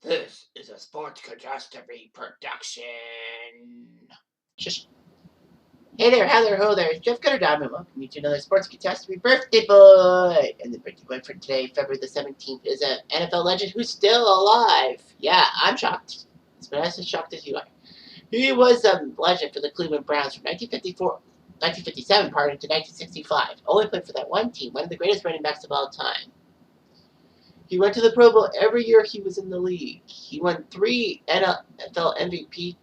This is a Sports Catastrophe production. Just Hey there, how there, ho there. It's Jeff Cutterdime, and welcome you to another Sports Catastrophe birthday boy. And the birthday boy for today, February the 17th, is an NFL legend who's still alive. Yeah, I'm shocked. As shocked as you are. He was a legend for the Cleveland Browns from 1957, to 1965. Only played for that one team, one of the greatest running backs of all time. He went to the Pro Bowl every year he was in the league. He won 3 NFL MVP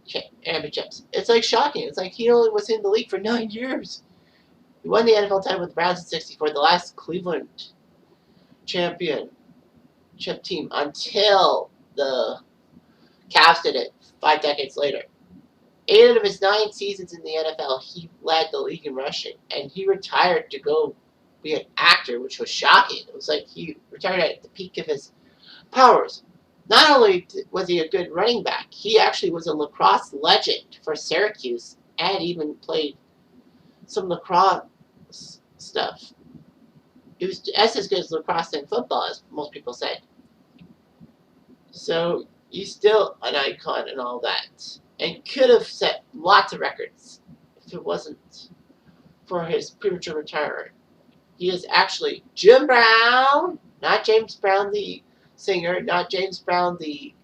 championships. It's like shocking. It's like he only was in the league for 9 years. He won the NFL title with the Browns in '64, the last Cleveland championship team, until the Cavs did it 5 decades later. 8 of his 9 seasons in the NFL, he led the league in rushing, and he retired to go be an actor, which was shocking. It was like he retired at the peak of his powers. Not only was he a good running back, he actually was a lacrosse legend for Syracuse and even played some lacrosse stuff. He was as good as lacrosse and football, as most people said. So he's still an icon and all that, and could have set lots of records if it wasn't for his premature retirement. He is actually Jim Brown, not James Brown the singer, not James Brown the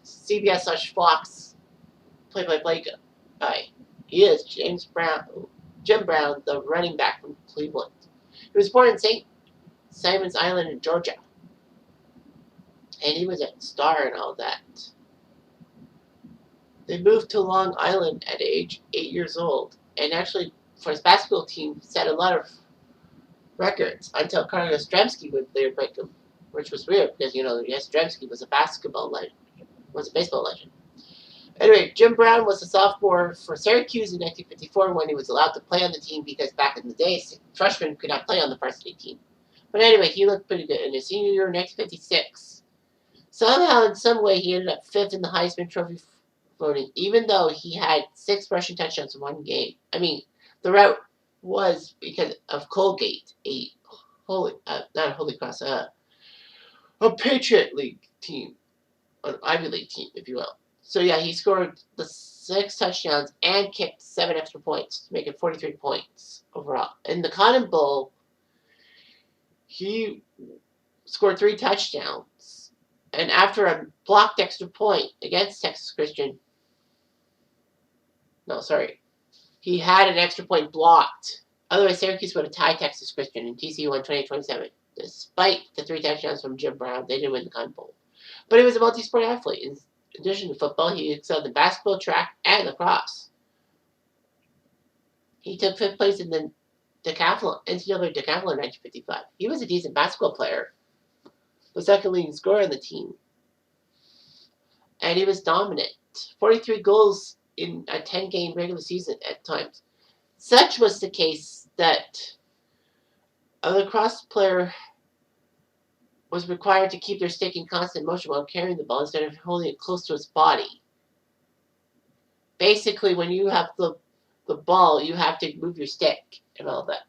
CBS/Fox play-by-play guy. He is Jim Brown, the running back from Cleveland. He was born in St. Simon's Island in Georgia, and he was a star and all that. They moved to Long Island at age 8 years old, and actually, for his basketball team, set a lot of records until Carl Yastrzemski would later break them, which was weird because Yastrzemski was a baseball legend. Anyway, Jim Brown was a sophomore for Syracuse in 1954 when he was allowed to play on the team because back in the day, freshmen could not play on the varsity team. But anyway, he looked pretty good in his senior year in 1956. Somehow, in some way, he ended up 5th in the Heisman Trophy voting, even though he had 6 rushing touchdowns in one game. I mean, the route was because of Colgate, a Patriot League team, an Ivy League team, if you will. So yeah, he scored the 6 touchdowns and kicked 7 extra points to make it 43 points overall. In the Cotton Bowl, he scored 3 touchdowns, and after a blocked extra point against Texas Christian, he had an extra point blocked. Otherwise, Syracuse would have tied Texas Christian, and TCU won 28-27. Despite the 3 touchdowns from Jim Brown, they didn't win the Cotton Bowl. But he was a multi-sport athlete. In addition to football, he excelled in basketball, track, and lacrosse. He took 5th place in the NCAA decathlon in 1955. He was a decent basketball player, the second leading scorer on the team. And he was dominant. 43 goals in a 10-game regular season at times. Such was the case that a lacrosse player was required to keep their stick in constant motion while carrying the ball instead of holding it close to his body. Basically, when you have the ball, you have to move your stick and all that.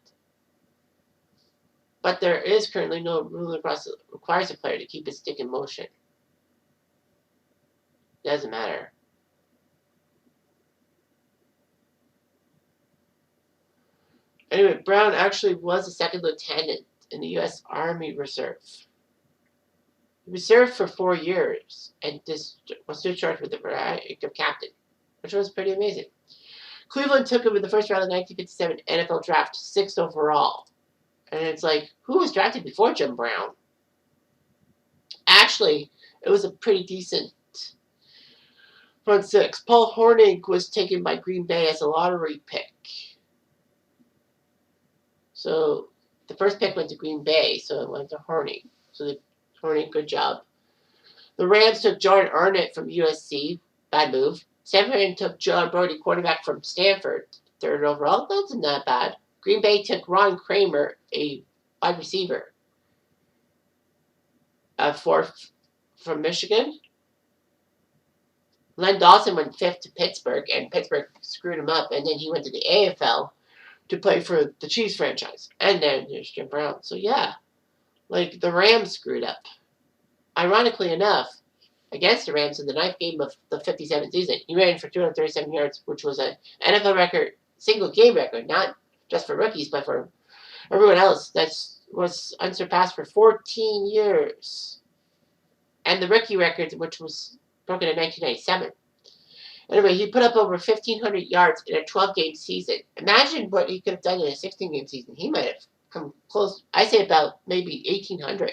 But there is currently no rule across that requires a player to keep his stick in motion. Doesn't matter. Anyway, Brown actually was a 2nd lieutenant in the U.S. Army Reserve. He was served for 4 years and was discharged with the rank of captain, which was pretty amazing. Cleveland took him in the first round of the 1957 NFL draft, 6th overall. And it's like, who was drafted before Jim Brown? Actually, it was a pretty decent front 6. Paul Hornung was taken by Green Bay as a lottery pick. So the first pick went to Green Bay, so it went to Hornung. So Hornung, good job. The Rams took Jordan Arnett from USC. Bad move. Stanford took John Brody, quarterback from Stanford, 3rd overall. That's not that bad. Green Bay took Ron Kramer, a wide receiver, 4th from Michigan. Len Dawson went 5th to Pittsburgh, and Pittsburgh screwed him up, and then he went to the AFL to play for the Chiefs franchise. And then there's Jim Brown. So yeah, like the Rams screwed up. ironically enough, against the Rams in the ninth game of the 57 season, he ran for 237 yards, which was an NFL record, single game record, not just for rookies, but for everyone else. That was unsurpassed for 14 years. And the rookie record, which was broken in 1997. Anyway, he put up over 1,500 yards in a 12-game season. Imagine what he could have done in a 16-game season. He might have come close, I say about maybe 1,800.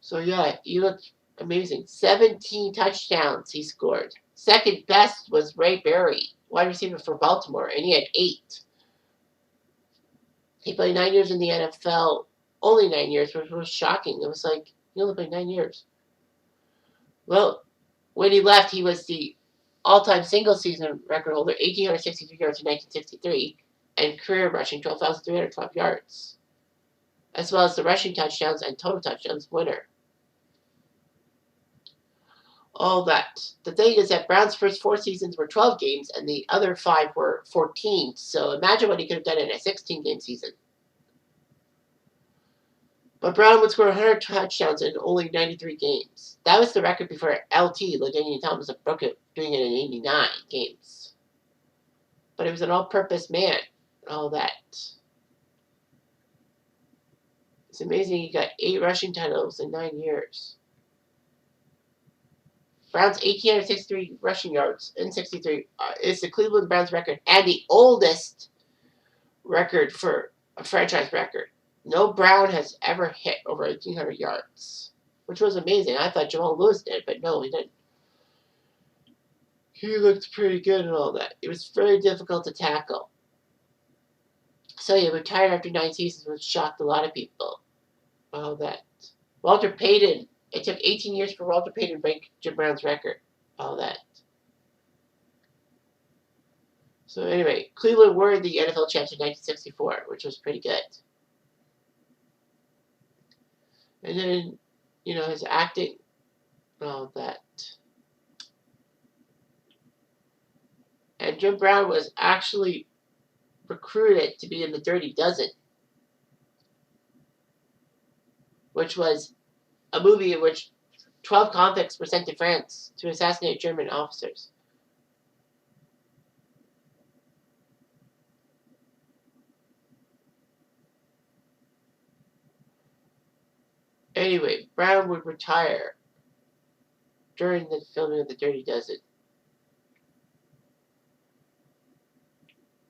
So, yeah, he looked amazing. 17 touchdowns he scored. Second best was Ray Berry, wide receiver for Baltimore, and he had 8. He played 9 years in the NFL, only 9 years, which was shocking. It was like, he only played 9 years. Well, when he left, he was the all-time single-season record holder, 1,863 yards in 1963, and career rushing 12,312 yards, as well as the rushing touchdowns and total touchdowns winner. All that. The thing is that Brown's first 4 seasons were 12 games, and the other 5 were 14. So imagine what he could have done in a 16-game season. But Brown would score 100 touchdowns in only 93 games. That was the record before LT, LaDainian Thomas, broke it, doing it in 89 games. But he was an all-purpose man. All that. It's amazing he got 8 rushing titles in 9 years. Browns' 1,863 rushing yards in 63 is the Cleveland Browns record and the oldest record for a franchise record. No Brown has ever hit over 1,800 yards, which was amazing. I thought Jamal Lewis did, but no, he didn't. He looked pretty good and all that. It was very difficult to tackle. So he retired after 9 seasons, which shocked a lot of people. All that. Walter Payton. It took 18 years for Walter Payton to break Jim Brown's record. All that. So anyway, Cleveland were the NFL champs in 1964, which was pretty good. And then, his acting, all that. And Jim Brown was actually recruited to be in the Dirty Dozen, which was a movie in which 12 convicts were sent to France to assassinate German officers. Anyway, Brown would retire during the filming of The Dirty Dozen.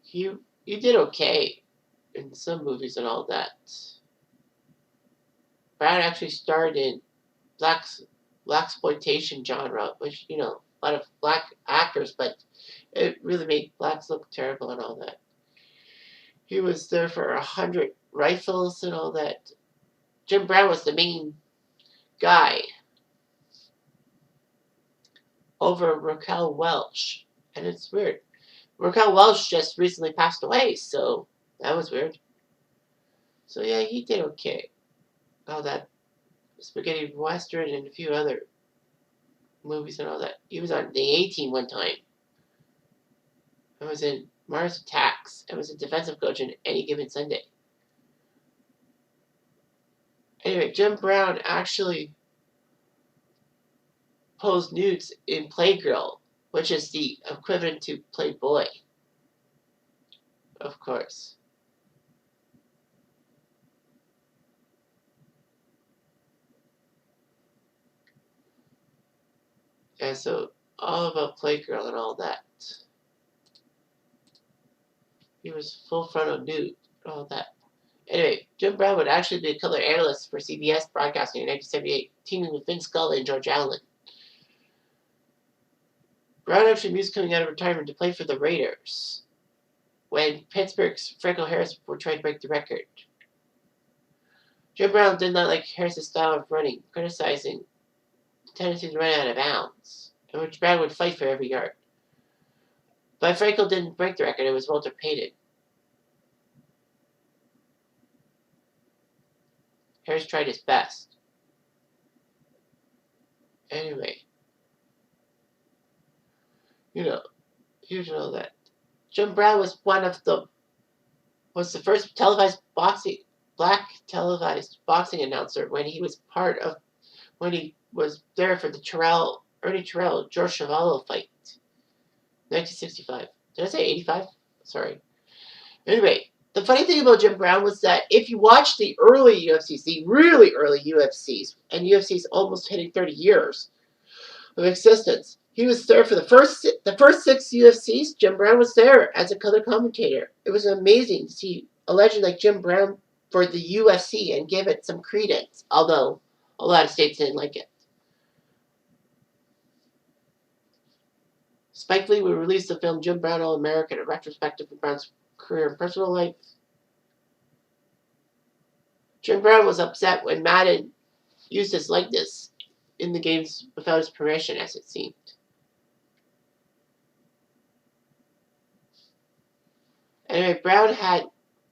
He did okay in some movies and all that. Brown actually starred in blaxploitation genre, which, a lot of black actors, but it really made blacks look terrible and all that. He was there for 100 rifles and all that. Jim Brown was the main guy over Raquel Welch. And it's weird. Raquel Welch just recently passed away, so that was weird. So yeah, he did okay. All that spaghetti western and a few other movies and all that. He was on the A-Team one time. I was in Mars Attacks. I was a defensive coach in Any Given Sunday. Anyway, Jim Brown actually posed nudes in Playgirl, which is the equivalent to Playboy, of course. And so, all about Playgirl and all that. He was full frontal nude, all that. Anyway, Jim Brown would actually be a color analyst for CBS Broadcasting in 1978, teaming with Vince Scully and George Allen. Brown actually mused coming out of retirement to play for the Raiders when Pittsburgh's Franco Harris were trying to break the record. Jim Brown did not like Harris's style of running, criticizing the tendency to run out of bounds, in which Brown would fight for every yard. But Franco didn't break the record, it was Walter Payton. Harris tried his best. Anyway, you know that Jim Brown was the first black televised boxing announcer when he was part of when he was there for the Ernie Terrell, George Chuvalo fight. 1965. Did I say 85? Sorry. Anyway, the funny thing about Jim Brown was that if you watch the early UFCs, the really early UFCs, and UFC's almost hitting 30 years of existence, he was there for the first 6 UFCs. Jim Brown was there as a color commentator. It was amazing to see a legend like Jim Brown for the UFC and give it some credence, although a lot of states didn't like it. Spike Lee would release the film Jim Brown All-American, a retrospective of Brown's career and personal life. Jim Brown was upset when Madden used his likeness in the games without his permission, as it seemed. Anyway, Brown had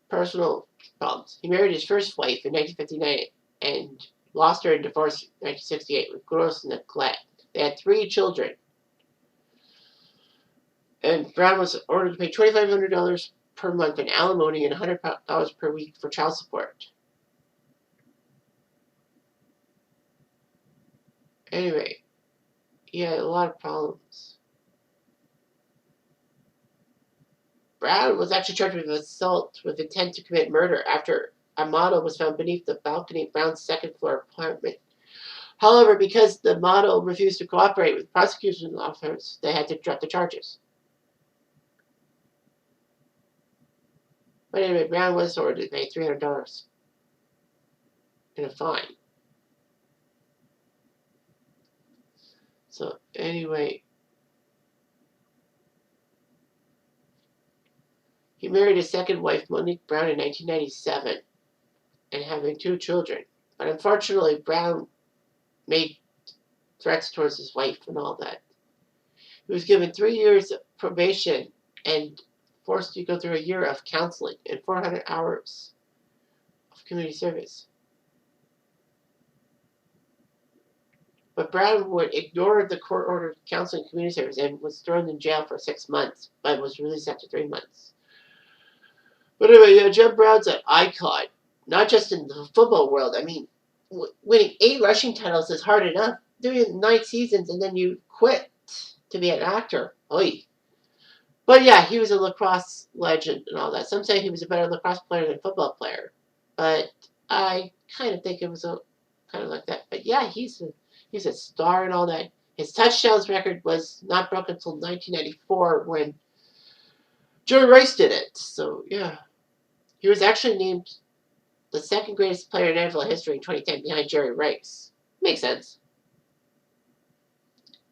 personal problems. He married his first wife in 1959 and lost her in divorce in 1968 with gross neglect. They had 3 children. And Brown was ordered to pay $2,500 per month in alimony and $100 per week for child support. Anyway, he had a lot of problems. Brown was actually charged with assault with intent to commit murder after a model was found beneath the balcony of Brown's second-floor apartment. However, because the model refused to cooperate with prosecution officers, they had to drop the charges. But anyway, Brown was ordered to pay $300 in a fine. So anyway, he married his second wife, Monique Brown, in 1997 and having 2 children. But unfortunately, Brown made threats towards his wife and all that. He was given 3 years of probation and forced to go through a year of counseling and 400 hours of community service. But Brown would ignore the court-ordered counseling and community service and was thrown in jail for 6 months, but was released after 3 months. But anyway, yeah, Jim Brown's an icon, not just in the football world. I mean, winning 8 rushing titles is hard enough. Doing 9 seasons and then you quit to be an actor. Oy. But yeah, he was a lacrosse legend and all that. Some say he was a better lacrosse player than football player. But I kind of think it was kind of like that. But yeah, he's a star and all that. His touchdowns record was not broken until 1994 when Jerry Rice did it. So yeah. He was actually named the 2nd greatest player in NFL history in 2010 behind Jerry Rice. Makes sense.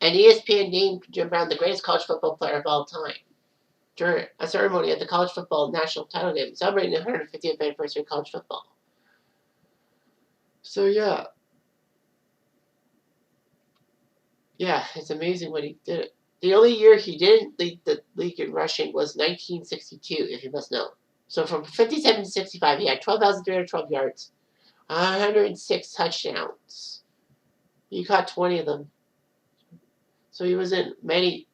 And ESPN named Jim Brown the greatest college football player of all time during a ceremony at the college football national title game celebrating the 150th anniversary of college football. So yeah. Yeah, it's amazing what he did. The only year he didn't lead the league in rushing was 1962, if you must know. So from 57 to 65, he had 12,312 yards, 106 touchdowns. He caught 20 of them. So he was in many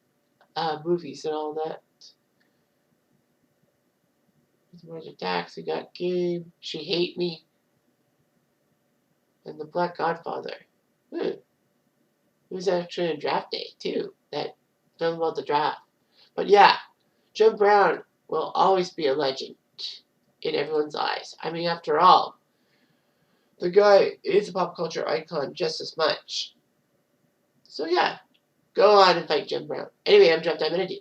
movies and all that. Mars Attacks, he got Game, She Hate Me, and The Black Godfather. He was actually in Draft Day, too. That film about the draft. But yeah, Jim Brown will always be a legend in everyone's eyes. I mean, after all, the guy is a pop culture icon just as much. So yeah, go on and fight Jim Brown. Anyway, I'm Jeff Diamond.